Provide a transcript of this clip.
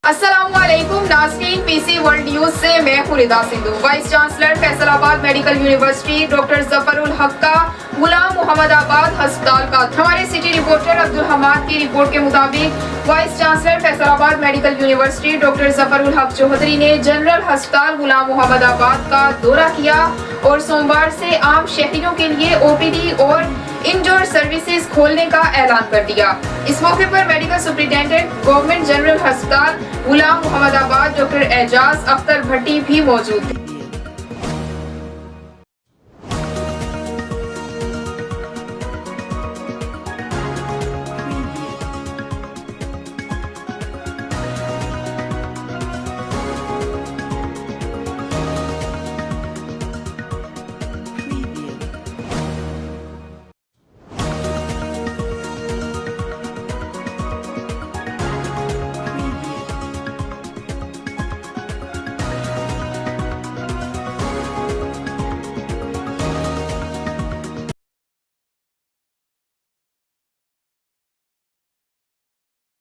अस्सलामुअलैकुम नाज़रीन, PC world news से मैं हूं Rida Sindhu. Vice chancellor Faisalabad medical university doctor Zafarul Haq का गुलाम मोहम्मदाबाद अस्पताल का हमारे सिटी रिपोर्टर अब्दुल हमाद की रिपोर्ट के मुताबिक vice chancellor Faisalabad medical university doctor Zafarul हक चौधरी ने जनरल अस्पताल गुलाम मोहम्मदाबाद का दौरा किया और सोमवार से आम शहरियों के लिए ओपीडी और इंडोर सर्विसेज खोलने का ऐलान कर दिया। इस मौके पर मेडिकल सुपरिटेंडेंट गवर्नमेंट जनरल अस्पताल गुलाम मोहम्मदाबाद डॉक्टर एजाज अख्तर भट्टी भी मौजूद थे।